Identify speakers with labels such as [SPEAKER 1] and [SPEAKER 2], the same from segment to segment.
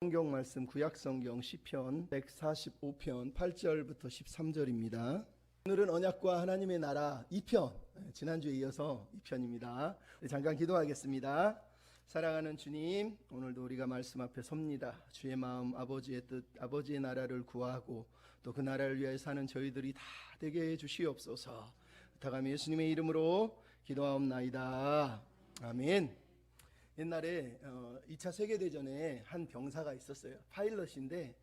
[SPEAKER 1] 성경 말씀 구약성경 시편 145편 8절부터 13절입니다. 오늘은 언약과 하나님의 나라 2편, 지난주에 이어서 2편입니다. 잠깐 기도하겠습니다. 사랑하는 주님, 오늘도 우리가 말씀 앞에 섭니다. 주의 마음, 아버지의 뜻, 아버지의 나라를 구하고 또 그 나라를 위하여 사는 저희들이 다 되게 해주시옵소서. 부탁하며 예수님의 이름으로 기도하옵나이다. 아멘. 옛날에 2차 세계대전에 한 병사가 있었어요. 파일럿인데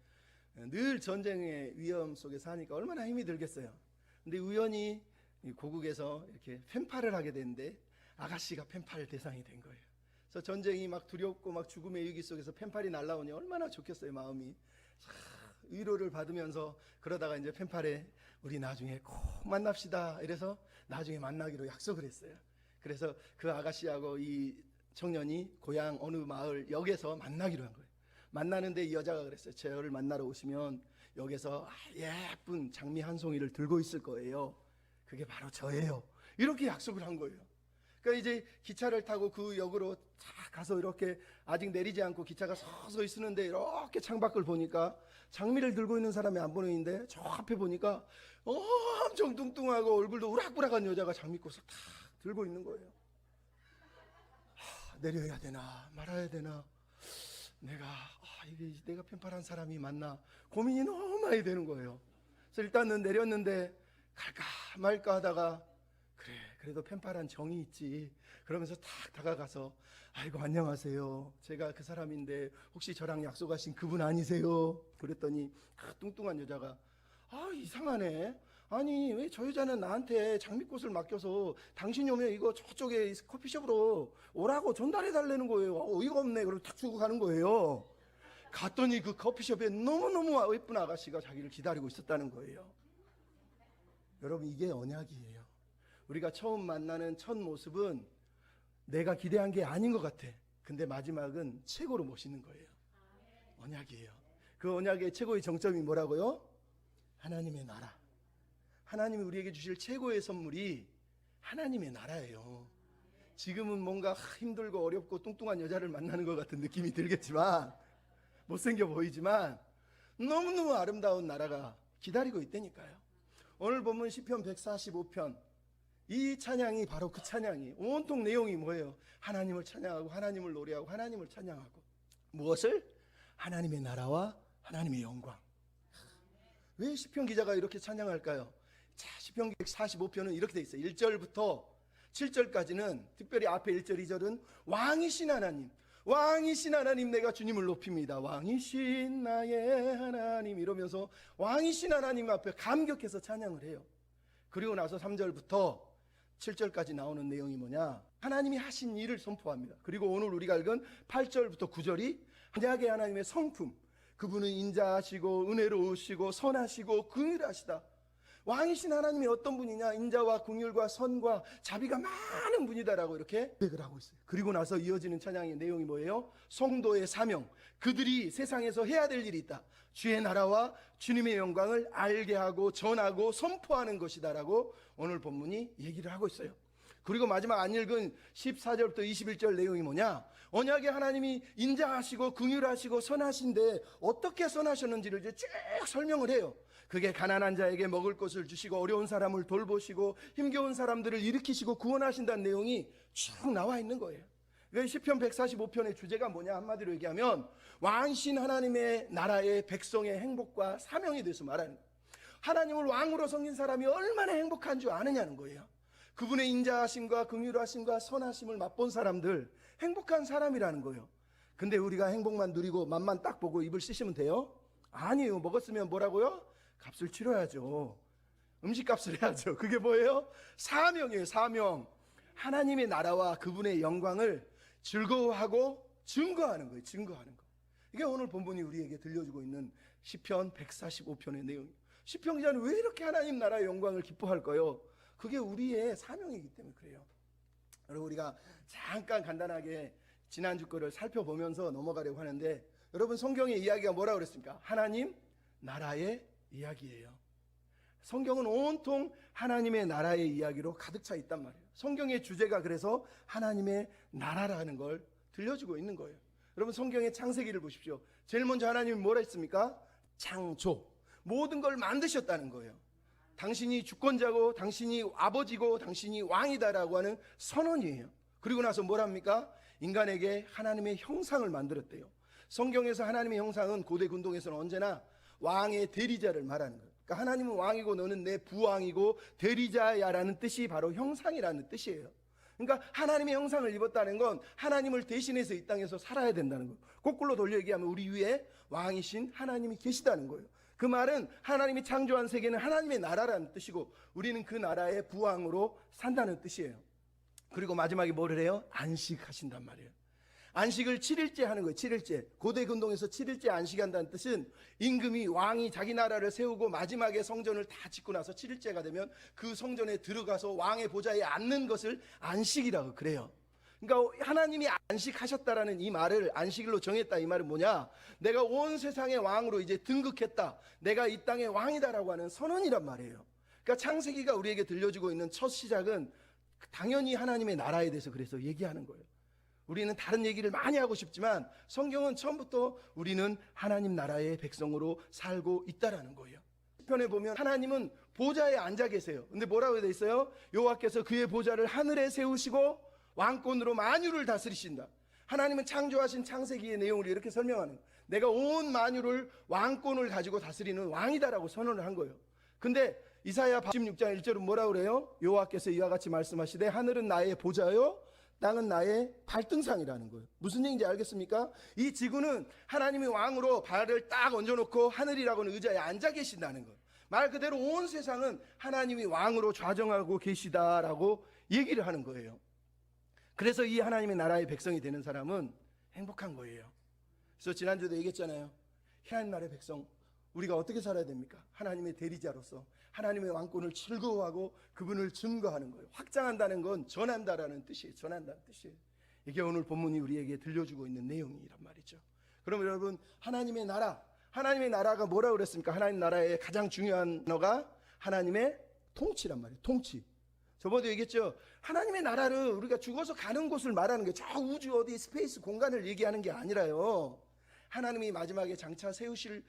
[SPEAKER 1] 늘 전쟁의 위험 속에서 하니까 얼마나 힘이 들겠어요. 근데 우연히 고국에서 이렇게 펜팔을 하게 됐는데 아가씨가 펜팔 대상이 된 거예요. 그래서 전쟁이 막 두렵고 막 죽음의 위기 속에서 펜팔이 날라오니 얼마나 좋겠어요, 마음이. 위로를 받으면서 그러다가 이제 펜팔에 우리 나중에 꼭 만납시다 이래서 나중에 만나기로 약속을 했어요. 그래서 그 아가씨하고 이 청년이 고향 어느 마을 역에서 만나기로 한 거예요. 만나는데 이 여자가 그랬어요. 저를 만나러 오시면 역에서 예쁜 장미 한 송이를 들고 있을 거예요. 그게 바로 저예요. 이렇게 약속을 한 거예요. 그러니까 이제 기차를 타고 그 역으로 쫙 가서 이렇게 아직 내리지 않고 기차가 서서히 쓰는데 이렇게 창밖을 보니까 장미를 들고 있는 사람이 안 보이는데 저 앞에 보니까 엄청 뚱뚱하고 얼굴도 우락부락한 여자가 장미꽃을 탁 들고 있는 거예요. 내려야 되나 말아야 되나, 이게 내가 펜팔한 사람이 맞나 고민이 너무 많이 되는 거예요. 그래서 일단은 내렸는데 갈까 말까 하다가 그래도 펜팔한 정이 있지 그러면서 탁 다가가서 아이고 안녕하세요, 제가 그 사람인데 혹시 저랑 약속하신 그분 아니세요? 그랬더니 뚱뚱한 여자가 이상하네, 아니 왜 저 여자는 나한테 장미꽃을 맡겨서 당신이 오면 이거 저쪽에 커피숍으로 오라고 전달해 달라는 거예요. 어이가 없네. 그리고 탁 주고 가는 거예요. 갔더니 그 커피숍에 너무너무 예쁜 아가씨가 자기를 기다리고 있었다는 거예요. 여러분, 이게 언약이에요. 우리가 처음 만나는 첫 모습은 내가 기대한 게 아닌 것 같아. 근데 마지막은 최고로 멋있는 거예요. 언약이에요. 그 언약의 최고의 정점이 뭐라고요? 하나님의 나라. 하나님이 우리에게 주실 최고의 선물이 하나님의 나라예요. 지금은 뭔가 힘들고 어렵고 뚱뚱한 여자를 만나는 것 같은 느낌이 들겠지만, 못생겨 보이지만 너무너무 아름다운 나라가 기다리고 있다니까요. 오늘 본문 시편 145편, 이 찬양이 바로 그 찬양이 온통 내용이 뭐예요? 하나님을 찬양하고 하나님을 노래하고 하나님을 찬양하고. 무엇을? 하나님의 나라와 하나님의 영광. 왜 시편 기자가 이렇게 찬양할까요? 자, 시편 145편은 이렇게 돼 있어요. 1절부터 7절까지는, 특별히 앞에 1절, 2절은 왕이신 하나님, 왕이신 하나님, 내가 주님을 높입니다. 왕이신 나의 하나님, 이러면서 왕이신 하나님 앞에 감격해서 찬양을 해요. 그리고 나서 3절부터 7절까지 나오는 내용이 뭐냐? 하나님이 하신 일을 선포합니다. 그리고 오늘 우리가 읽은 8절부터 9절이 언약의 하나님의 성품, 그분은 인자하시고 은혜로우시고 선하시고 긍휼하시다. 왕이신 하나님이 어떤 분이냐? 인자와 긍휼과 선과 자비가 많은 분이다라고 이렇게 고백을 하고 있어요. 그리고 나서 이어지는 찬양의 내용이 뭐예요? 성도의 사명, 그들이 세상에서 해야 될 일이 있다. 주의 나라와 주님의 영광을 알게 하고 전하고 선포하는 것이다라고 오늘 본문이 얘기를 하고 있어요. 그리고 마지막 안 읽은 14절부터 21절 내용이 뭐냐? 언약의 하나님이 인자하시고 긍휼하시고 선하신데 어떻게 선하셨는지를 이제 쭉 설명을 해요. 그게 가난한 자에게 먹을 것을 주시고 어려운 사람을 돌보시고 힘겨운 사람들을 일으키시고 구원하신다는 내용이 쭉 나와 있는 거예요. 그러니까 시편 145편의 주제가 뭐냐? 한마디로 얘기하면 왕이신 하나님의 나라의 백성의 행복과 사명에 대해서 말하는 거예요. 하나님을 왕으로 섬긴 사람이 얼마나 행복한 줄 아느냐는 거예요. 그분의 인자하심과 긍휼하심과 선하심을 맛본 사람들, 행복한 사람이라는 거예요. 근데 우리가 행복만 누리고 맛만 딱 보고 입을 씻으면 돼요? 아니에요. 먹었으면 뭐라고요? 값을 치러야죠. 음식값을 해야죠. 그게 뭐예요? 사명이에요. 사명. 하나님의 나라와 그분의 영광을 즐거워하고 증거하는 거예요. 증거하는 거. 이게 오늘 본문이 우리에게 들려주고 있는 시편 145편의 내용이에요. 시편 기자는 왜 이렇게 하나님 나라의 영광을 기뻐할까요? 그게 우리의 사명이기 때문에 그래요. 여러분, 우리가 잠깐 간단하게 지난주 거를 살펴보면서 넘어가려고 하는데, 여러분, 성경의 이야기가 뭐라고 그랬습니까? 하나님 나라의 이야기예요. 성경은 온통 하나님의 나라의 이야기로 가득 차 있단 말이에요. 성경의 주제가 그래서 하나님의 나라라는 걸 들려주고 있는 거예요. 여러분, 성경의 창세기를 보십시오. 제일 먼저 하나님이 뭐라 했습니까? 창조. 모든 걸 만드셨다는 거예요. 당신이 주권자고 당신이 아버지고 당신이 왕이다라고 하는 선언이에요. 그리고 나서 뭐랍니까? 인간에게 하나님의 형상을 만들었대요. 성경에서 하나님의 형상은 고대 근동에서는 언제나 왕의 대리자를 말하는 거예요. 그러니까 하나님은 왕이고 너는 내 부왕이고 대리자야라는 뜻이 바로 형상이라는 뜻이에요. 그러니까 하나님의 형상을 입었다는 건 하나님을 대신해서 이 땅에서 살아야 된다는 거예요. 거꾸로 돌려 얘기하면 우리 위에 왕이신 하나님이 계시다는 거예요. 그 말은 하나님이 창조한 세계는 하나님의 나라라는 뜻이고 우리는 그 나라의 부왕으로 산다는 뜻이에요. 그리고 마지막에 뭐를 해요? 안식하신단 말이에요. 안식을 7일째 하는 거예요. 7일째. 고대 근동에서 7일째 안식한다는 뜻은 임금이 왕이 자기 나라를 세우고 마지막에 성전을 다 짓고 나서 7일째가 되면 그 성전에 들어가서 왕의 보좌에 앉는 것을 안식이라고 그래요. 그러니까 하나님이 안식하셨다라는 이 말을 안식일로 정했다 이 말은 뭐냐? 내가 온 세상의 왕으로 이제 등극했다. 내가 이 땅의 왕이다라고 하는 선언이란 말이에요. 그러니까 창세기가 우리에게 들려주고 있는 첫 시작은 당연히 하나님의 나라에 대해서 그래서 얘기하는 거예요. 우리는 다른 얘기를 많이 하고 싶지만 성경은 처음부터 우리는 하나님 나라의 백성으로 살고 있다라는 거예요. 시편에 보면 하나님은 보좌에 앉아 계세요. 근데 뭐라고 되어 있어요? 여호와께서 그의 보좌를 하늘에 세우시고 왕권으로 만유를 다스리신다. 하나님은 창조하신 창세기의 내용을 이렇게 설명하는 거예요. 내가 온 만유를 왕권을 가지고 다스리는 왕이다라고 선언을 한 거예요. 근데 이사야 16장 1절은 뭐라고 그래요? 여호와께서 이와 같이 말씀하시되 하늘은 나의 보좌요 땅은 나의 발등상이라는 거예요. 무슨 얘기인지 알겠습니까? 이 지구는 하나님이 왕으로 발을 딱 얹어놓고 하늘이라고는 의자에 앉아 계신다는 거예요. 말 그대로 온 세상은 하나님이 왕으로 좌정하고 계시다라고 얘기를 하는 거예요. 그래서 이 하나님의 나라의 백성이 되는 사람은 행복한 거예요. 그래서 지난주에도 얘기했잖아요. 하나님 나라의 백성 우리가 어떻게 살아야 됩니까? 하나님의 대리자로서 하나님의 왕권을 즐거워하고 그분을 증거하는 거예요. 확장한다는 건 전한다라는 뜻이에요. 전한다는 뜻이에요. 이게 오늘 본문이 우리에게 들려주고 있는 내용이란 말이죠. 그럼 여러분 하나님의 나라가 뭐라고 그랬습니까? 하나님 나라의 가장 중요한 단어가 하나님의 통치란 말이에요. 통치. 저번에도 얘기했죠. 하나님의 나라를 우리가 죽어서 가는 곳을 말하는 거예요. 저 우주 어디 스페이스 공간을 얘기하는 게 아니라요. 하나님이 마지막에 장차 세우실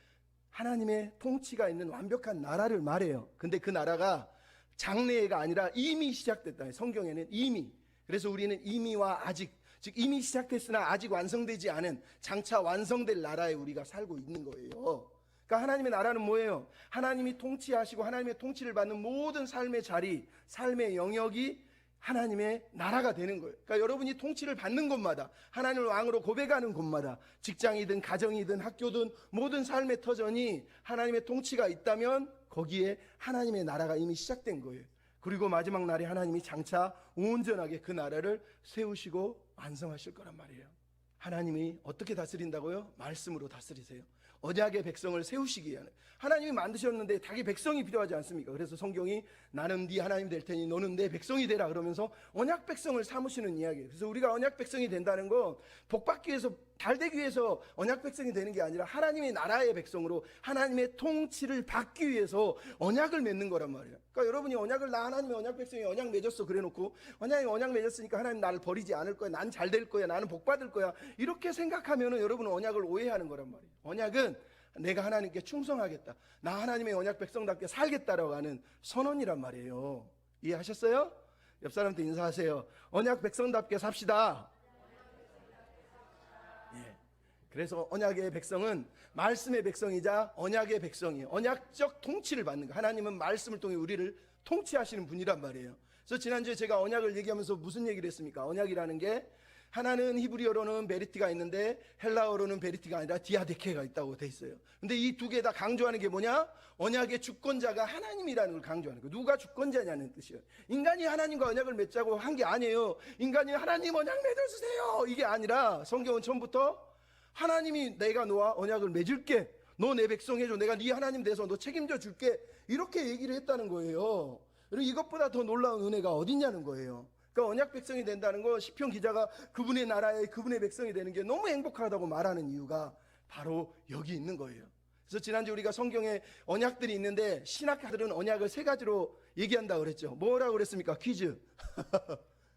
[SPEAKER 1] 하나님의 통치가 있는 완벽한 나라를 말해요. 근데 그 나라가 장래가 아니라 이미 시작됐다. 성경에는 이미. 그래서 우리는 이미와 아직, 즉 이미 시작됐으나 아직 완성되지 않은 장차 완성될 나라에 우리가 살고 있는 거예요. 그러니까 하나님의 나라는 뭐예요? 하나님이 통치하시고 하나님의 통치를 받는 모든 삶의 자리, 삶의 영역이 하나님의 나라가 되는 거예요. 그러니까 여러분이 통치를 받는 곳마다, 하나님을 왕으로 고백하는 곳마다, 직장이든 가정이든 학교든 모든 삶의 터전이 하나님의 통치가 있다면 거기에 하나님의 나라가 이미 시작된 거예요. 그리고 마지막 날에 하나님이 장차 온전하게 그 나라를 세우시고 완성하실 거란 말이에요. 하나님이 어떻게 다스린다고요? 말씀으로 다스리세요. 언약의 백성을 세우시기 위한, 하나님이 만드셨는데 자기 백성이 필요하지 않습니까? 그래서 성경이 나는 네 하나님 될 테니 너는 내 백성이 되라 그러면서 언약 백성을 삼으시는 이야기예요. 그래서 우리가 언약 백성이 된다는 건 복받기 위해서, 잘 되기 위해서 언약 백성이 되는 게 아니라 하나님의 나라의 백성으로 하나님의 통치를 받기 위해서 언약을 맺는 거란 말이에요. 그러니까 여러분이 언약을, 나 하나님의 언약 백성이 언약 맺었어 그래놓고 하나님 언약 맺었으니까 하나님 나를 버리지 않을 거야, 난 잘 될 거야, 나는 복 받을 거야, 이렇게 생각하면은 여러분은 언약을 오해하는 거란 말이에요. 언약은 내가 하나님께 충성하겠다, 나 하나님의 언약 백성답게 살겠다라고 하는 선언이란 말이에요. 이해하셨어요? 옆 사람한테 인사하세요. 언약 백성답게 삽시다. 예. 그래서 언약의 백성은 말씀의 백성이자 언약의 백성이에요. 언약적 통치를 받는 거. 하나님은 말씀을 통해 우리를 통치하시는 분이란 말이에요. 그래서 지난주에 제가 언약을 얘기하면서 무슨 얘기를 했습니까? 언약이라는 게 하나는 히브리어로는 베리티가 있는데 헬라어로는 베리티가 아니라 디아데케가 있다고 돼 있어요. 근데 이 두 개 다 강조하는 게 뭐냐? 언약의 주권자가 하나님이라는 걸 강조하는 거예요. 누가 주권자냐는 뜻이에요. 인간이 하나님과 언약을 맺자고 한 게 아니에요. 인간이 하나님 언약 맺어주세요 이게 아니라 성경은 처음부터 하나님이 내가 너와 언약을 맺을게, 너 내 백성 해줘, 내가 네 하나님 돼서 너 책임져 줄게, 이렇게 얘기를 했다는 거예요. 그리고 이것보다 더 놀라운 은혜가 어딨냐는 거예요. 그러니까 언약 백성이 된다는 거, 시편 기자가 그분의 나라에 그분의 백성이 되는 게 너무 행복하다고 말하는 이유가 바로 여기 있는 거예요. 그래서 지난주 우리가 성경에 언약들이 있는데 신학자들은 언약을 세 가지로 얘기한다고 그랬죠. 뭐라고 그랬습니까? 퀴즈.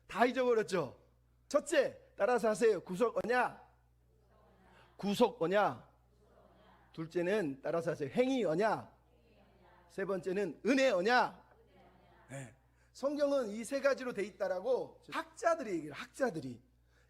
[SPEAKER 1] 다 잊어버렸죠. 첫째, 따라서 하세요. 구속 언약, 구속 언약, 둘째는 따라서 하세요. 행위 언약. 세 번째는 은혜 언약. 네. 성경은 이 세 가지로 돼 있다라고 학자들이 얘기해요. 학자들이.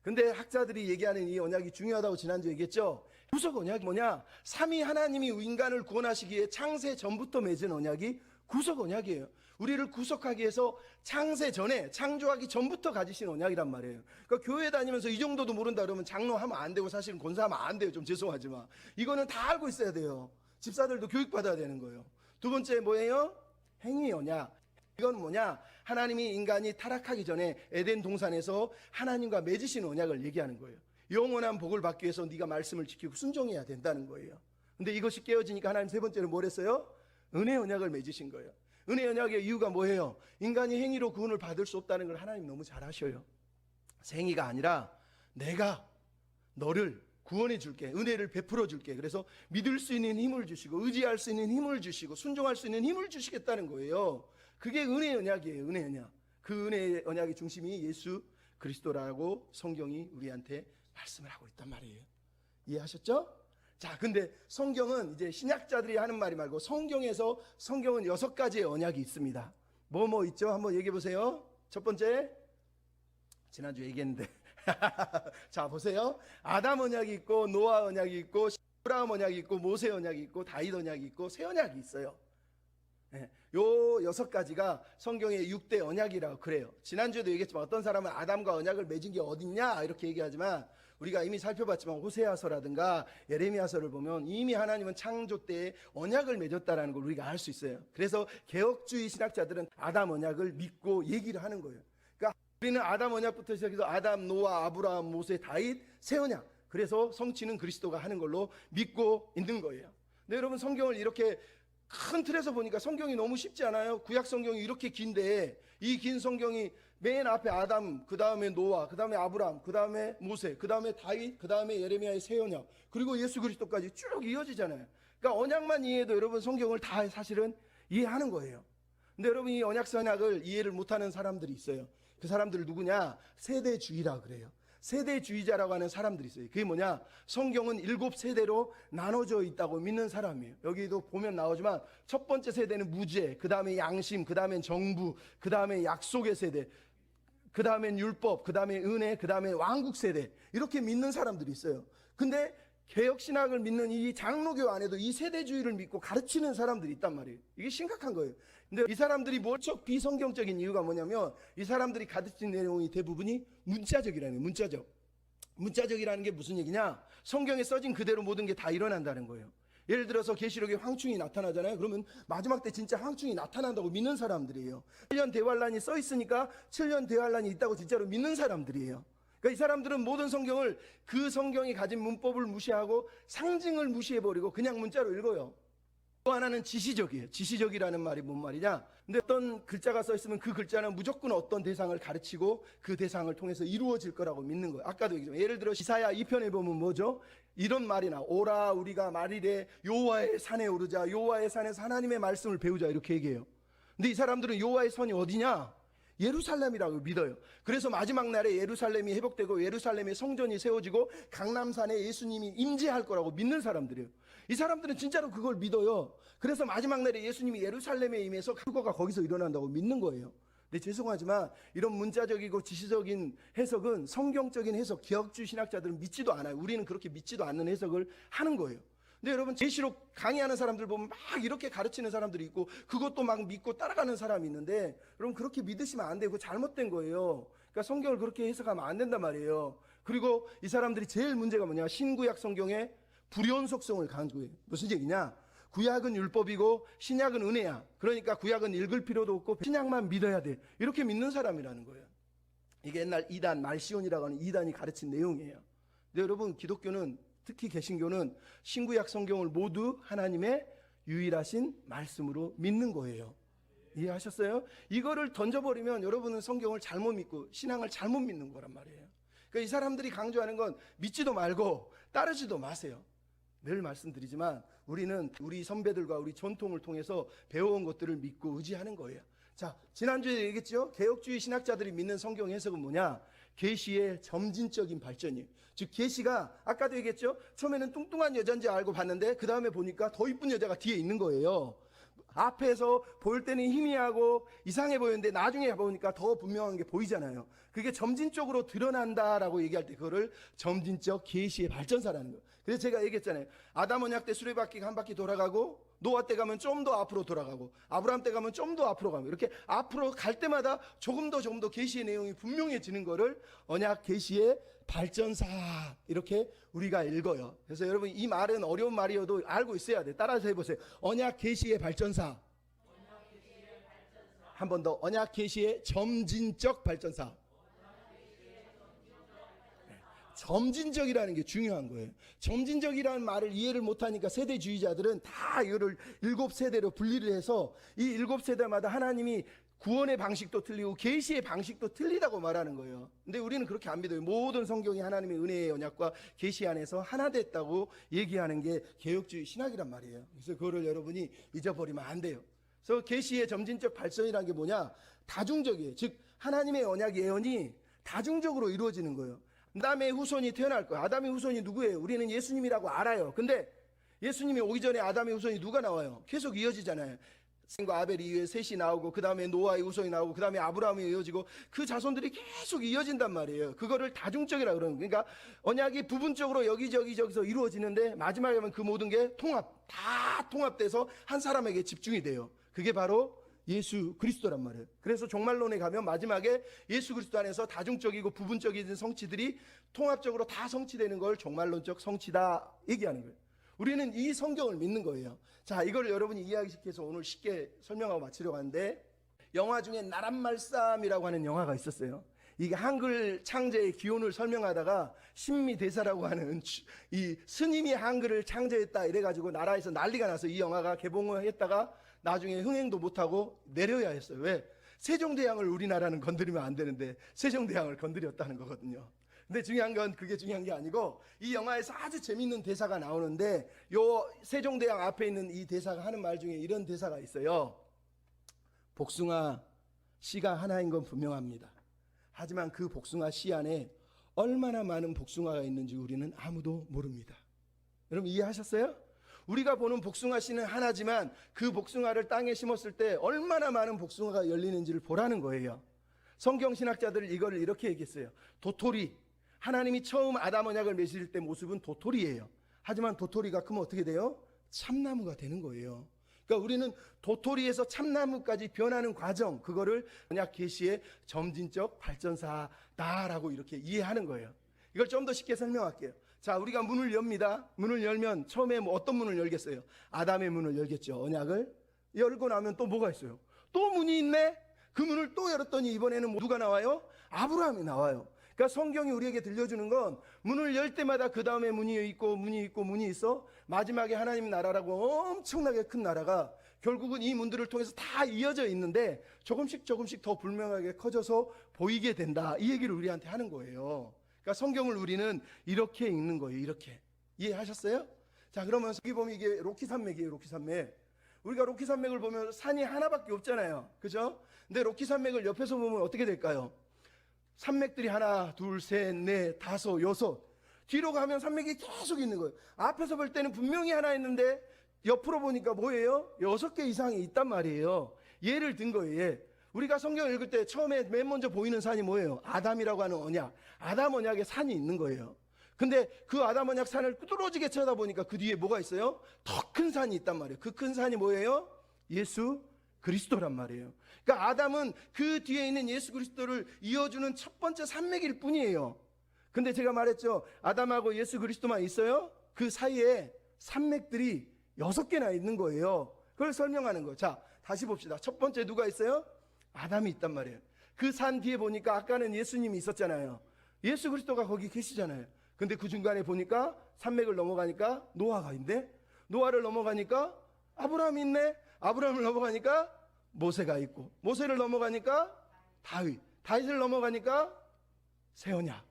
[SPEAKER 1] 근데 학자들이 얘기하는 이 언약이 중요하다고 지난주에 얘기했죠. 구속 언약이 뭐냐? 삼위 하나님이 인간을 구원하시기에 창세 전부터 맺은 언약이 구속 언약이에요. 우리를 구속하기 위해서 창세 전에, 창조하기 전부터 가지신 언약이란 말이에요. 그러니까 교회 다니면서 이 정도도 모른다 그러면 장로하면 안 되고 사실은 권사하면 안 돼요. 좀 죄송하지만 이거는 다 알고 있어야 돼요. 집사들도 교육받아야 되는 거예요. 두 번째 뭐예요? 행위 언약. 이건 뭐냐? 하나님이 인간이 타락하기 전에 에덴 동산에서 하나님과 맺으신 언약을 얘기하는 거예요. 영원한 복을 받기 위해서 네가 말씀을 지키고 순종해야 된다는 거예요. 근데 이것이 깨어지니까 하나님 세 번째는 뭘 했어요? 은혜 언약을 맺으신 거예요. 은혜 언약의 이유가 뭐예요? 인간이 행위로 구원을 받을 수 없다는 걸 하나님 너무 잘 아셔요. 행위가 아니라 내가 너를 구원해 줄게, 은혜를 베풀어 줄게. 그래서 믿을 수 있는 힘을 주시고 의지할 수 있는 힘을 주시고 순종할 수 있는 힘을 주시겠다는 거예요. 그게 은혜 언약이에요. 은혜 언약. 그 은혜 언약의 중심이 예수 그리스도라고 성경이 우리한테 말씀을 하고 있단 말이에요. 이해하셨죠? 자, 근데 성경은 이제 신약자들이 하는 말이 말고 성경은 6가지의 언약이 있습니다. 뭐 있죠? 한번 얘기해 보세요. 첫 번째, 지난주 얘기했는데 자, 보세요. 아담 언약이 있고 노아 언약이 있고 아브라함 언약이 있고 모세 언약이 있고 다윗 언약이 있고 새 언약이 있어요. 네, 요 6가지가 성경의 6대 언약이라고 그래요. 지난주에도 얘기했지만 어떤 사람은 아담과 언약을 맺은 게 어딨냐 이렇게 얘기하지만 우리가 이미 살펴봤지만 호세아서라든가 예레미야서를 보면 이미 하나님은 창조 때에 언약을 맺었다라는 걸 우리가 알 수 있어요. 그래서 개혁주의 신학자들은 아담 언약을 믿고 얘기를 하는 거예요. 그러니까 우리는 아담 언약부터 시작해서 아담, 노아, 아브라함, 모세, 다윗, 새 언약. 그래서 성취는 그리스도가 하는 걸로 믿고 있는 거예요. 근데 여러분 성경을 이렇게 큰 틀에서 보니까 성경이 너무 쉽지 않아요? 구약 성경이 이렇게 긴데 이 긴 성경이 맨 앞에 아담, 그 다음에 노아, 그 다음에 아브라함, 그 다음에 모세, 그 다음에 다윗, 그 다음에 예레미야의 새 언약, 그리고 예수 그리스도까지 쭉 이어지잖아요. 그러니까 언약만 이해해도 여러분 성경을 다 사실은 이해하는 거예요. 근데 여러분 이 언약 선약을 이해를 못하는 사람들이 있어요. 그 사람들 누구냐? 세대주의라 그래요. 세대주의자라고 하는 사람들이 있어요. 그게 뭐냐? 성경은 7세대로 나눠져 있다고 믿는 사람이에요. 여기도 보면 나오지만 첫 번째 세대는 무죄, 그 다음에 양심, 그 다음엔 정부, 그 다음에 약속의 세대, 그 다음엔 율법, 그 다음에 은혜, 그 다음에 왕국 세대, 이렇게 믿는 사람들이 있어요. 근데 개혁신학을 믿는 이 장로교 안에도 이 세대주의를 믿고 가르치는 사람들이 있단 말이에요. 이게 심각한 거예요. 근데 이 사람들이 무척 비성경적인 이유가 뭐냐면 이 사람들이 가르치는 내용이 대부분이 문자적이라는 거예요. 문자적이라는 게 무슨 얘기냐? 성경에 써진 그대로 모든 게 다 일어난다는 거예요. 예를 들어서 계시록에 황충이 나타나잖아요. 그러면 마지막 때 진짜 황충이 나타난다고 믿는 사람들이에요. 7년 대환란이 써 있으니까 7년 대환란이 있다고 진짜로 믿는 사람들이에요. 그러니까 이 사람들은 모든 성경을 그 성경이 가진 문법을 무시하고 상징을 무시해버리고 그냥 문자로 읽어요. 또 하나는 지시적이에요. 지시적이라는 말이 뭔 말이냐? 근데 어떤 글자가 써 있으면 그 글자는 무조건 어떤 대상을 가르치고 그 대상을 통해서 이루어질 거라고 믿는 거예요. 아까도 얘기했지만 예를 들어 이사야 2편에 보면 뭐죠? 이런 말이나 오라 우리가 말이래 여호와의 산에 오르자, 여호와의 산에서 하나님의 말씀을 배우자, 이렇게 얘기해요. 근데 이 사람들은 여호와의 산이 어디냐? 예루살렘이라고 믿어요. 그래서 마지막 날에 예루살렘이 회복되고 예루살렘의 성전이 세워지고 강남산에 예수님이 임재할 거라고 믿는 사람들이에요. 이 사람들은 진짜로 그걸 믿어요. 그래서 마지막 날에 예수님이 예루살렘에 임해서 그거가 거기서 일어난다고 믿는 거예요. 근데 죄송하지만 이런 문자적이고 지시적인 해석은 성경적인 해석, 기억주의 신학자들은 믿지도 않아요. 우리는 그렇게 믿지도 않는 해석을 하는 거예요. 근데 여러분 계시록 강의하는 사람들 보면 막 이렇게 가르치는 사람들이 있고 그것도 막 믿고 따라가는 사람이 있는데 여러분 그렇게 믿으시면 안 되고 잘못된 거예요. 그러니까 성경을 그렇게 해석하면 안 된단 말이에요. 그리고 이 사람들이 제일 문제가 뭐냐? 신구약 성경의 불연속성을 강조해요. 무슨 얘기냐? 구약은 율법이고 신약은 은혜야. 그러니까 구약은 읽을 필요도 없고 신약만 믿어야 돼. 이렇게 믿는 사람이라는 거예요. 이게 옛날 이단 말시온이라고 하는 이단이 가르친 내용이에요. 근데 여러분 기독교는 특히 개신교는 신구약 성경을 모두 하나님의 유일하신 말씀으로 믿는 거예요. 이해하셨어요? 이거를 던져버리면 여러분은 성경을 잘못 믿고 신앙을 잘못 믿는 거란 말이에요. 그러니까 이 사람들이 강조하는 건 믿지도 말고 따르지도 마세요. 늘 말씀드리지만 우리는 우리 선배들과 우리 전통을 통해서 배워온 것들을 믿고 의지하는 거예요. 자, 지난주에 얘기했죠? 개혁주의 신학자들이 믿는 성경 해석은 뭐냐? 계시의 점진적인 발전이에요. 즉 계시가 아까도 얘기했죠. 처음에는 뚱뚱한 여자인지 알고 봤는데 그 다음에 보니까 더 이쁜 여자가 뒤에 있는 거예요. 앞에서 볼 때는 희미하고 이상해 보였는데 나중에 보니까 더 분명한 게 보이잖아요. 그게 점진적으로 드러난다라고 얘기할 때 그거를 점진적 계시의 발전사라는 거예요. 그래서 제가 얘기했잖아요. 아담 언약 때 수레바퀴가 한 바퀴 돌아가고 노아 때 가면 좀 더 앞으로 돌아가고 아브라함 때 가면 좀 더 앞으로 가고 이렇게 앞으로 갈 때마다 조금 더 계시의 내용이 분명해지는 거를 언약 계시의 발전사 이렇게 우리가 읽어요. 그래서 여러분 이 말은 어려운 말이어도 알고 있어야 돼. 따라서 해보세요. 언약 계시의 발전사. 한 번 더. 언약 계시의 점진적 발전사. 점진적이라는 게 중요한 거예요. 점진적이라는 말을 이해를 못하니까 세대주의자들은 다 이거를 7세대로 분리를 해서 이 7세대마다 하나님이 구원의 방식도 틀리고 계시의 방식도 틀리다고 말하는 거예요. 근데 우리는 그렇게 안 믿어요. 모든 성경이 하나님의 은혜의 언약과 계시 안에서 하나 됐다고 얘기하는 게 개혁주의 신학이란 말이에요. 그래서 그거를 여러분이 잊어버리면 안 돼요. 그래서 계시의 점진적 발전이라는 게 뭐냐? 다중적이에요. 즉 하나님의 언약 예언이 다중적으로 이루어지는 거예요. 아담의 후손이 태어날 거예요. 아담의 후손이 누구예요? 우리는 예수님이라고 알아요. 근데 예수님이 오기 전에 아담의 후손이 누가 나와요? 계속 이어지잖아요. 과 아벨 이후에 셋이 나오고 그 다음에 노아의 후손이 나오고 그 다음에 아브라함이 이어지고 그 자손들이 계속 이어진단 말이에요. 그거를 다중적이라고 그러는 거예요. 그러니까 언약이 부분적으로 여기저기서 이루어지는데 마지막에 하면 그 모든 게 다 통합돼서 한 사람에게 집중이 돼요. 그게 바로 예수 그리스도란 말이에요. 그래서 종말론에 가면 마지막에 예수 그리스도 안에서 다중적이고 부분적인 성취들이 통합적으로 다 성취되는 걸 종말론적 성취다 얘기하는 거예요. 우리는 이 성경을 믿는 거예요. 자, 이걸 여러분이 이해하시켜서 오늘 쉽게 설명하고 마치려고 하는데 영화 중에 나랏말씀이라고 하는 영화가 있었어요. 이게 한글 창제의 기원을 설명하다가 신미대사라고 하는 이 스님이 한글을 창제했다 이래가지고 나라에서 난리가 나서 이 영화가 개봉을 했다가 나중에 흥행도 못하고 내려야 했어요. 왜? 세종대왕을 우리나라는 건드리면 안 되는데 세종대왕을 건드렸다는 거거든요. 근데 중요한 건 그게 중요한 게 아니고 이 영화에서 아주 재밌는 대사가 나오는데 요 세종대왕 앞에 있는 이 대사가 하는 말 중에 이런 대사가 있어요. 복숭아 씨가 하나인 건 분명합니다. 하지만 그 복숭아 씨 안에 얼마나 많은 복숭아가 있는지 우리는 아무도 모릅니다. 여러분 이해하셨어요? 우리가 보는 복숭아 씨는 하나지만 그 복숭아를 땅에 심었을 때 얼마나 많은 복숭아가 열리는지를 보라는 거예요. 성경 신학자들은 이걸 이렇게 얘기했어요. 도토리, 하나님이 처음 아담 언약을 맺을 때 모습은 도토리예요. 하지만 도토리가 크면 어떻게 돼요? 참나무가 되는 거예요. 그러니까 우리는 도토리에서 참나무까지 변하는 과정, 그거를 언약 계시의 점진적 발전사다라고 이렇게 이해하는 거예요. 이걸 좀 더 쉽게 설명할게요. 자, 우리가 문을 엽니다. 문을 열면 처음에 뭐 어떤 문을 열겠어요? 아담의 문을 열겠죠. 언약을 열고 나면 또 뭐가 있어요? 또 문이 있네. 그 문을 또 열었더니 이번에는 누가 나와요? 아브라함이 나와요. 그러니까 성경이 우리에게 들려주는 건 문을 열 때마다 그 다음에 문이 있고 문이 있고 문이 있어. 마지막에 하나님 나라라고 엄청나게 큰 나라가 결국은 이 문들을 통해서 다 이어져 있는데 조금씩 더 불명하게 커져서 보이게 된다. 이 얘기를 우리한테 하는 거예요. 그러니까 성경을 우리는 이렇게 읽는 거예요. 이렇게. 이해하셨어요? 자, 그러면 여기 보면 이게 로키 산맥이에요. 로키 산맥. 우리가 로키 산맥을 보면 산이 하나밖에 없잖아요. 그죠? 근데 로키 산맥을 옆에서 보면 어떻게 될까요? 산맥들이 하나, 둘, 셋, 넷, 다섯, 여섯. 뒤로 가면 산맥이 계속 있는 거예요. 앞에서 볼 때는 분명히 하나 있는데 옆으로 보니까 뭐예요? 6개 이상이 있단 말이에요. 예를 든 거예요. 예. 우리가 성경을 읽을 때 처음에 맨 먼저 보이는 산이 뭐예요? 아담이라고 하는 언약. 아담 언약에 산이 있는 거예요. 근데 그 아담 언약 산을 뚫어지게 쳐다보니까 그 뒤에 뭐가 있어요? 더 큰 산이 있단 말이에요. 그 큰 산이 뭐예요? 예수 그리스도란 말이에요. 그러니까 아담은 그 뒤에 있는 예수 그리스도를 이어주는 첫 번째 산맥일 뿐이에요. 근데 제가 말했죠. 아담하고 예수 그리스도만 있어요? 그 사이에 산맥들이 6개나 있는 거예요. 그걸 설명하는 거. 자, 다시 봅시다. 첫 번째 누가 있어요? 아담이 있단 말이에요. 그 산 뒤에 보니까 아까는 예수님이 있었잖아요. 예수 그리스도가 거기 계시잖아요. 근데 그 중간에 보니까 산맥을 넘어가니까 노아가 있네. 노아를 넘어가니까 아브라함이 있네. 아브라함을 넘어가니까 모세가 있고, 모세를 넘어가니까 다윗, 다윗을 넘어가니까 새 언약.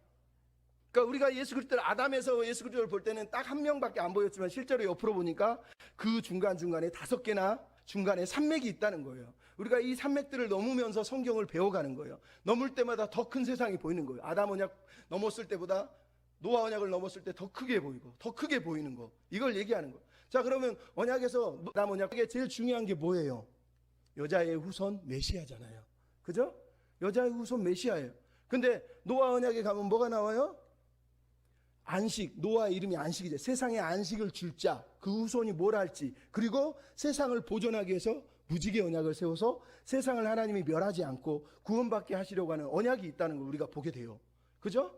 [SPEAKER 1] 그러니까 우리가 예수 그리스도를 아담에서 예수 그리스도를 볼 때는 딱 한 명밖에 안 보였지만 실제로 옆으로 보니까 그 중간중간에 5개나 중간에 산맥이 있다는 거예요. 우리가 이 산맥들을 넘으면서 성경을 배워가는 거예요. 넘을 때마다 더 큰 세상이 보이는 거예요. 아담 언약 넘었을 때보다 노아 언약을 넘었을 때 더 크게 보이고 더 크게 보이는 거, 이걸 얘기하는 거예요. 자, 그러면 언약에서 아담 언약에 제일 중요한 게 뭐예요? 여자의 후손 메시아잖아요. 그죠? 여자의 후손 메시아예요. 근데 노아 언약에 가면 뭐가 나와요? 안식, 노아 이름이 안식이죠. 세상에 안식을 줄 자, 그 후손이 뭘 할지, 그리고 세상을 보존하기 위해서 무지개 언약을 세워서 세상을 하나님이 멸하지 않고 구원받게 하시려고 하는 언약이 있다는 걸 우리가 보게 돼요. 그죠?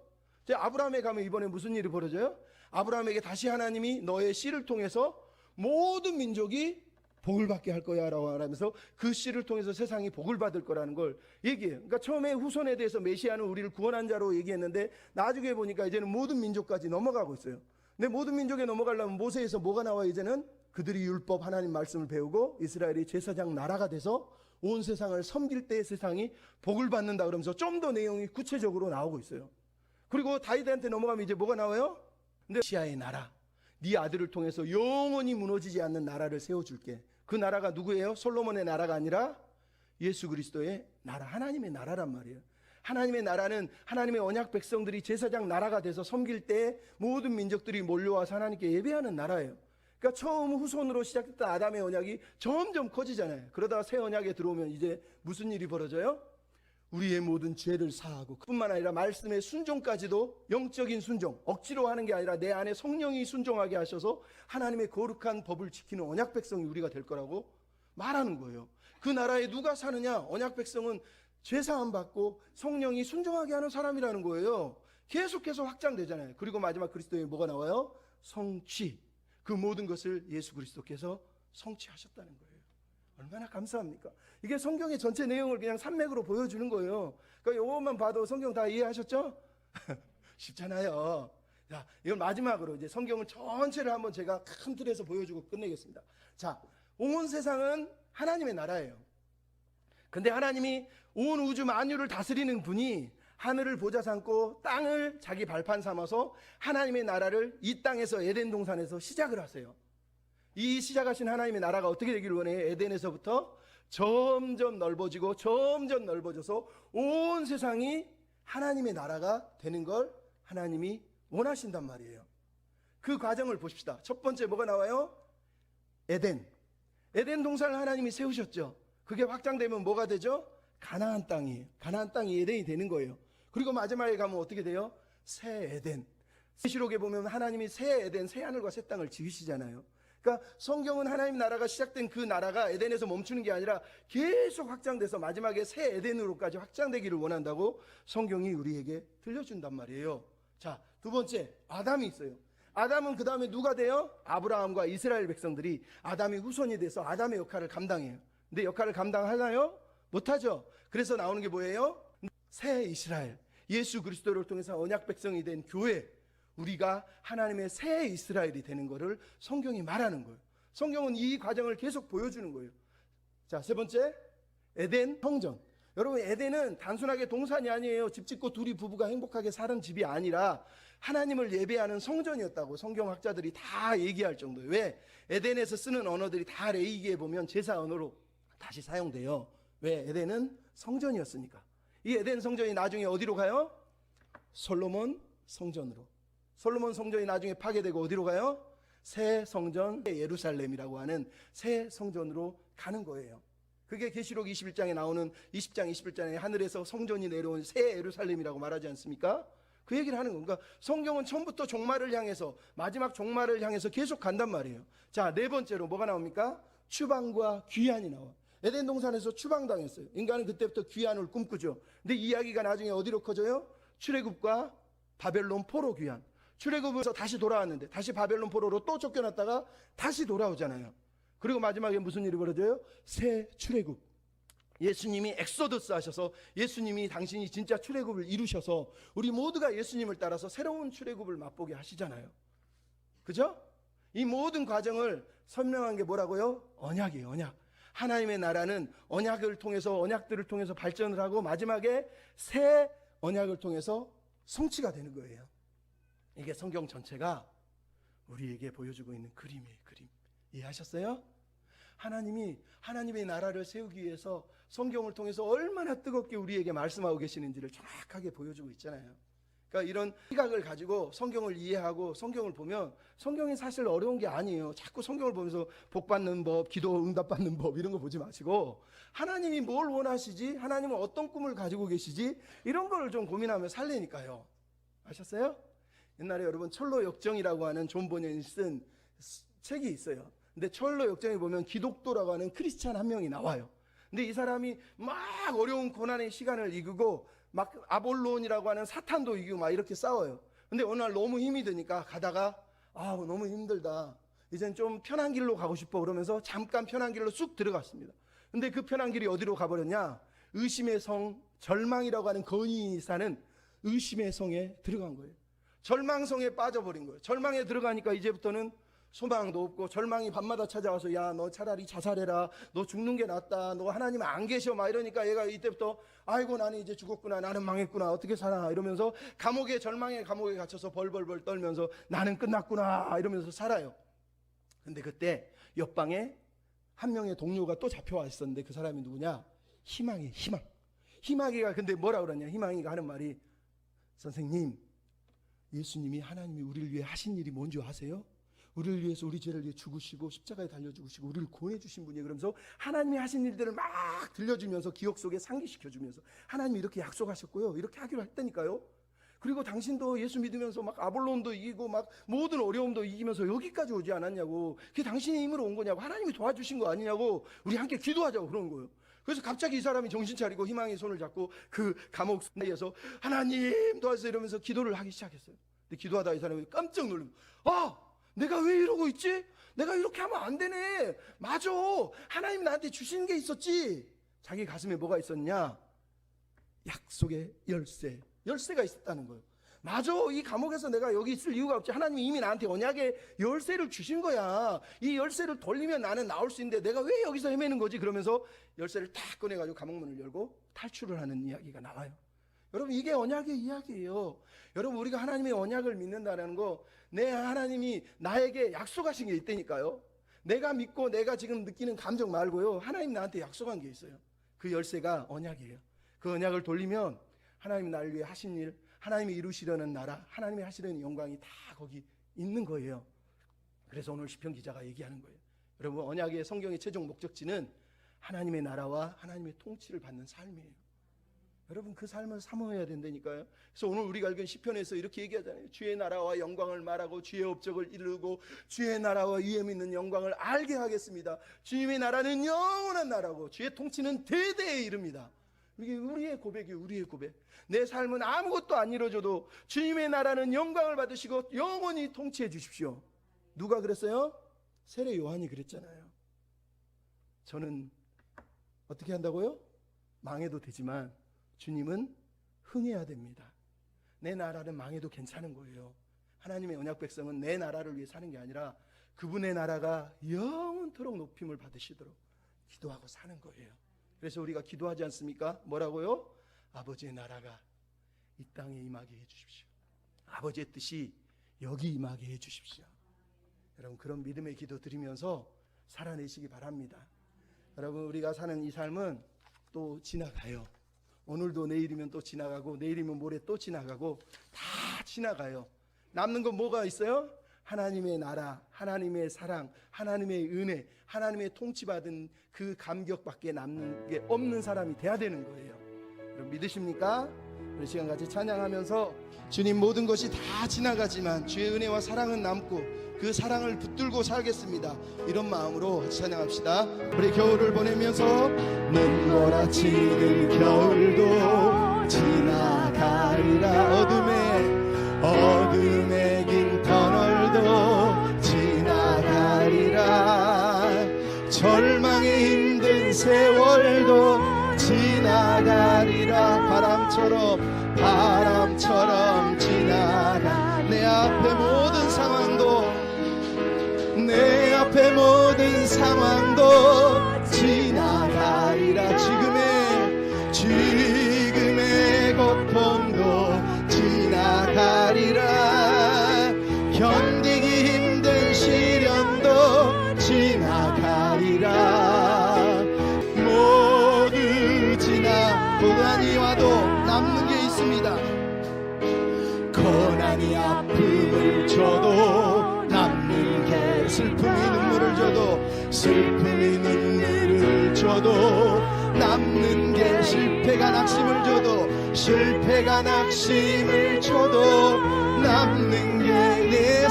[SPEAKER 1] 아브라함에 가면 이번에 무슨 일이 벌어져요? 아브라함에게 다시 하나님이 너의 씨를 통해서 모든 민족이 복을 받게 할 거야 라고 하면서 그 씨를 통해서 세상이 복을 받을 거라는 걸 얘기해요. 그러니까 처음에 후손에 대해서 메시아는 우리를 구원한 자로 얘기했는데 나중에 보니까 이제는 모든 민족까지 넘어가고 있어요. 근데 모든 민족에 넘어가려면 모세에서 뭐가 나와요? 이제는 그들이 율법 하나님 말씀을 배우고 이스라엘이 제사장 나라가 돼서 온 세상을 섬길 때 세상이 복을 받는다 그러면서 좀 더 내용이 구체적으로 나오고 있어요. 그리고 다윗한테 넘어가면 이제 뭐가 나와요? 근데 메시아의 나라, 네 아들을 통해서 영원히 무너지지 않는 나라를 세워줄게. 그 나라가 누구예요? 솔로몬의 나라가 아니라 예수 그리스도의 나라, 하나님의 나라란 말이에요. 하나님의 나라는 하나님의 언약 백성들이 제사장 나라가 돼서 섬길 때 모든 민족들이 몰려와서 하나님께 예배하는 나라예요. 그러니까 처음 후손으로 시작했던 아담의 언약이 점점 커지잖아요. 그러다가 새 언약에 들어오면 이제 무슨 일이 벌어져요? 우리의 모든 죄를 사하고, 그뿐만 아니라 말씀의 순종까지도, 영적인 순종, 억지로 하는 게 아니라 내 안에 성령이 순종하게 하셔서 하나님의 거룩한 법을 지키는 언약 백성이 우리가 될 거라고 말하는 거예요. 그 나라에 누가 사느냐? 언약 백성은 죄사함 받고 성령이 순종하게 하는 사람이라는 거예요. 계속해서 확장되잖아요. 그리고 마지막 그리스도에 뭐가 나와요? 성취. 그 모든 것을 예수 그리스도께서 성취하셨다는 거예요. 얼마나 감사합니까? 이게 성경의 전체 내용을 그냥 산맥으로 보여주는 거예요. 그러니까 이것만 봐도 성경 다 이해하셨죠? 쉽잖아요. 자, 이건 마지막으로 이제 성경을 전체를 한번 제가 큰 틀에서 보여주고 끝내겠습니다. 자, 온 세상은 하나님의 나라예요. 근데 하나님이 온 우주 만유를 다스리는 분이 하늘을 보좌 삼고 땅을 자기 발판 삼아서 하나님의 나라를 이 땅에서 에덴 동산에서 시작을 하세요. 이 시작하신 하나님의 나라가 어떻게 되기를 원해요? 에덴에서부터 점점 넓어지고 점점 넓어져서 온 세상이 하나님의 나라가 되는 걸 하나님이 원하신단 말이에요. 그 과정을 보십시다. 첫 번째 뭐가 나와요? 에덴 동산을 하나님이 세우셨죠. 그게 확장되면 뭐가 되죠? 가나안 땅이에요. 가나안 땅이 에덴이 되는 거예요. 그리고 마지막에 가면 어떻게 돼요? 새 에덴. 계시록에 보면 하나님이 새 에덴, 새 하늘과 새 땅을 지으시잖아요. 그러니까 성경은 하나님 나라가 시작된 그 나라가 에덴에서 멈추는 게 아니라 계속 확장돼서 마지막에 새 에덴으로까지 확장되기를 원한다고 성경이 우리에게 들려준단 말이에요. 자, 두 번째, 아담이 있어요. 아담은 그 다음에 누가 돼요? 아브라함과 이스라엘 백성들이 아담이 후손이 돼서 아담의 역할을 감당해요. 근데 역할을 감당하나요? 못하죠. 그래서 나오는 게 뭐예요? 새 이스라엘, 예수 그리스도를 통해서 언약 백성이 된 교회, 우리가 하나님의 새 이스라엘이 되는 것을 성경이 말하는 거예요. 성경은 이 과정을 계속 보여주는 거예요. 자, 세 번째, 에덴 성전. 여러분, 에덴은 단순하게 동산이 아니에요. 집 짓고 둘이 부부가 행복하게 사는 집이 아니라 하나님을 예배하는 성전이었다고 성경학자들이 다 얘기할 정도예요. 왜? 에덴에서 쓰는 언어들이 다 레위기에 보면 제사 언어로 다시 사용돼요. 왜? 에덴은 성전이었으니까. 이 에덴 성전이 나중에 어디로 가요? 솔로몬 성전으로. 솔로몬 성전이 나중에 파괴되고 어디로 가요? 새 성전 예루살렘이라고 하는 새 성전으로 가는 거예요. 그게 계시록 21장에 나오는 20장 21장에 하늘에서 성전이 내려온 새 예루살렘이라고 말하지 않습니까? 그 얘기를 하는 겁니다. 그러니까 성경은 처음부터 종말을 향해서, 마지막 종말을 향해서 계속 간단 말이에요. 자, 네 번째로 뭐가 나옵니까? 추방과 귀환이 나와. 에덴 동산에서 추방당했어요. 인간은 그때부터 귀환을 꿈꾸죠. 근데 이야기가 나중에 어디로 커져요? 출애굽과 바벨론 포로 귀환. 출애굽에서 다시 돌아왔는데 다시 바벨론 포로로 또 쫓겨났다가 다시 돌아오잖아요. 그리고 마지막에 무슨 일이 벌어져요? 새 출애굽. 예수님이 엑소더스 하셔서 예수님이 당신이 진짜 출애굽을 이루셔서 우리 모두가 예수님을 따라서 새로운 출애굽을 맛보게 하시잖아요. 그죠? 이 모든 과정을 설명한 게 뭐라고요? 언약이에요. 언약. 하나님의 나라는 언약을 통해서, 언약들을 통해서 발전을 하고 마지막에 새 언약을 통해서 성취가 되는 거예요. 이게 성경 전체가 우리에게 보여주고 있는 그림이에요. 그림. 이해하셨어요? 하나님이 하나님의 나라를 세우기 위해서 성경을 통해서 얼마나 뜨겁게 우리에게 말씀하고 계시는지를 정확하게 보여주고 있잖아요. 그러니까 이런 시각을 가지고 성경을 이해하고 성경을 보면 성경이 사실 어려운 게 아니에요. 자꾸 성경을 보면서 복 받는 법, 기도 응답 받는 법 이런 거 보지 마시고 하나님이 뭘 원하시지? 하나님은 어떤 꿈을 가지고 계시지? 이런 거를 좀 고민하며 살리니까요. 아셨어요? 옛날에 여러분 철로 역정이라고 하는 존 버년이 쓴 책이 있어요. 근데 철로 역정에 보면 기독도라고 하는 크리스찬 한 명이 나와요. 근데 이 사람이 막 어려운 고난의 시간을 이기고 막 아볼론이라고 하는 사탄도 이기고 막 이렇게 싸워요. 근데 어느 날 너무 힘이 드니까 가다가 너무 힘들다, 이젠 좀 편한 길로 가고 싶어 그러면서 잠깐 편한 길로 쑥 들어갔습니다. 근데 그 편한 길이 어디로 가버렸냐? 의심의 성, 절망이라고 하는 거인이 사는 의심의 성에 들어간 거예요. 절망성에 빠져버린 거예요. 절망에 들어가니까 이제부터는 소망도 없고 절망이 밤마다 찾아와서 야, 너 차라리 자살해라, 너 죽는 게 낫다, 너 하나님 안 계셔 막 이러니까 얘가 이때부터 아이고 나는 이제 죽었구나, 나는 망했구나, 어떻게 살아 이러면서 절망의 감옥에 갇혀서 벌벌벌 떨면서 나는 끝났구나 이러면서 살아요. 근데 그때 옆방에 한 명의 동료가 또 잡혀와 있었는데 그 사람이 누구냐? 희망이가 근데 뭐라 그러냐? 희망이가 하는 말이, 선생님, 예수님이 하나님이 우리를 위해 하신 일이 뭔지 아세요? 우리를 위해서 우리 죄를 위해 죽으시고 십자가에 달려 죽으시고 우리를 구원해 주신 분이에요. 그러면서 하나님이 하신 일들을 막 들려주면서 기억 속에 상기시켜주면서 하나님이 이렇게 약속하셨고요, 이렇게 하기로 했다니까요. 그리고 당신도 예수 믿으면서 막 아볼론도 이기고 막 모든 어려움도 이기면서 여기까지 오지 않았냐고, 그게 당신의 힘으로 온 거냐고, 하나님이 도와주신 거 아니냐고, 우리 함께 기도하자고 그런 거예요. 그래서 갑자기 이 사람이 정신 차리고 희망의 손을 잡고 그 감옥 내에서 하나님 도와주세요 이러면서 기도를 하기 시작했어요. 근데 기도하다 이 사람이 깜짝 놀라면, 내가 왜 이러고 있지? 내가 이렇게 하면 안 되네. 맞아, 하나님 나한테 주신 게 있었지. 자기 가슴에 뭐가 있었냐? 약속의 열쇠가 있었다는 거예요. 맞아, 이 감옥에서 내가 여기 있을 이유가 없지. 하나님이 이미 나한테 언약의 열쇠를 주신 거야. 이 열쇠를 돌리면 나는 나올 수 있는데 내가 왜 여기서 헤매는 거지? 그러면서 열쇠를 탁 꺼내가지고 감옥문을 열고 탈출을 하는 이야기가 나와요. 여러분, 이게 언약의 이야기예요. 여러분, 우리가 하나님의 언약을 믿는다는 거, 내 하나님이 나에게 약속하신 게 있다니까요. 내가 믿고 내가 지금 느끼는 감정 말고요, 하나님 나한테 약속한 게 있어요. 그 열쇠가 언약이에요. 그 언약을 돌리면 하나님이 나를 위해 하신 일, 하나님이 이루시려는 나라, 하나님이 하시려는 영광이 다 거기 있는 거예요. 그래서 오늘 시편 기자가 얘기하는 거예요. 여러분, 언약의 성경의 최종 목적지는 하나님의 나라와 하나님의 통치를 받는 삶이에요. 여러분, 그 삶을 사모해야 된다니까요. 그래서 오늘 우리가 읽은 시편에서 이렇게 얘기하잖아요. 주의 나라와 영광을 말하고 주의 업적을 이루고 주의 나라와 위엄 있는 영광을 알게 하겠습니다. 주님의 나라는 영원한 나라고 주의 통치는 대대에 이릅니다. 이게 우리의 고백이에요. 우리의 고백. 내 삶은 아무것도 안 이루어져도 주님의 나라는 영광을 받으시고 영원히 통치해 주십시오. 누가 그랬어요? 세례 요한이 그랬잖아요. 저는 어떻게 한다고요? 망해도 되지만 주님은 흥해야 됩니다. 내 나라는 망해도 괜찮은 거예요. 하나님의 언약 백성은 내 나라를 위해 사는 게 아니라 그분의 나라가 영원토록 높임을 받으시도록 기도하고 사는 거예요. 그래서 우리가 기도하지 않습니까? 뭐라고요? 아버지의 나라가 이 땅에 임하게 해주십시오. 아버지의 뜻이 여기 임하게 해주십시오. 여러분, 그런 믿음의 기도 드리면서 살아내시기 바랍니다. 여러분, 우리가 사는 이 삶은 또 지나가요. 오늘도 내일이면 또 지나가고 내일이면 모레 또 지나가고 다 지나가요. 남는 건 뭐가 있어요? 하나님의 나라, 하나님의 사랑, 하나님의 은혜, 하나님의 통치받은 그 감격밖에 남는 게 없는 사람이 돼야 되는 거예요. 여러분, 믿으십니까? 우리 시간 같이 찬양하면서 주님, 모든 것이 다 지나가지만 주의 은혜와 사랑은 남고 그 사랑을 붙들고 살겠습니다, 이런 마음으로 찬양합시다. 우리 겨울을 보내면서 눈몰아치는 겨울도 지나가리라, 어둠의 긴 터널도 지나가리라, 절망이 힘든 세월도 지나가리라, 바람처럼 지나가. 내 앞에 모든 상황도 지나가리라, 지금의 고통도 지나가리라, 견디기 힘든 시련도 지나가리라. 모두 고난이 와도 남는 게 있습니다. 고난이 아픔을 줘도 남는 게, 슬픔이 눈물을 줘도, 슬픔이 눈물을 줘도 남는 게, 실패가 낙심을 줘도, 실패가 낙심을 줘도 남는 게, 내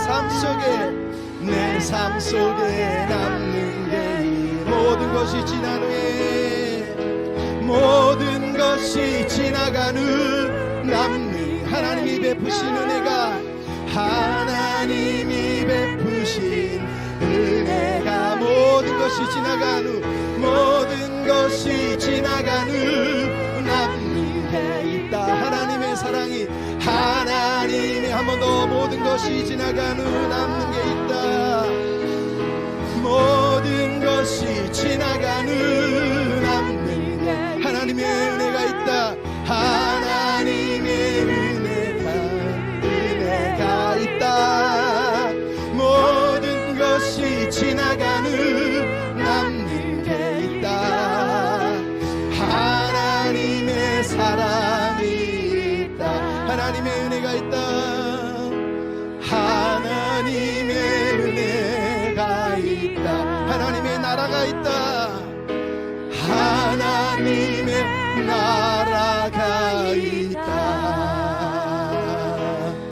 [SPEAKER 1] 삶 속에 남는 게, 모든 것이 지난 후에, 모든 것이 지나간 후 남는 하나님이 베푸신 은혜가, 하나님이 베푸신 은혜가, 모든 것이 지나간 후, 모든 것이 지나간 후 남는 게 있다. 하나님의 사랑이, 하나님이 한 번 더, 모든 것이 지나간 후 남는 게 있다. 모든 것이 지나간 후 남는 게, 하나님의 은혜가 있다. 하나님의 은혜가 있다. 모든 것이 지나간 후 남는 게 있다. 하나님의 사랑이 있다. 하나님의 은혜가 있다. 하나님의 은혜가 있다. 하나님의 나라가 있다. 하나님의 나라가 있다.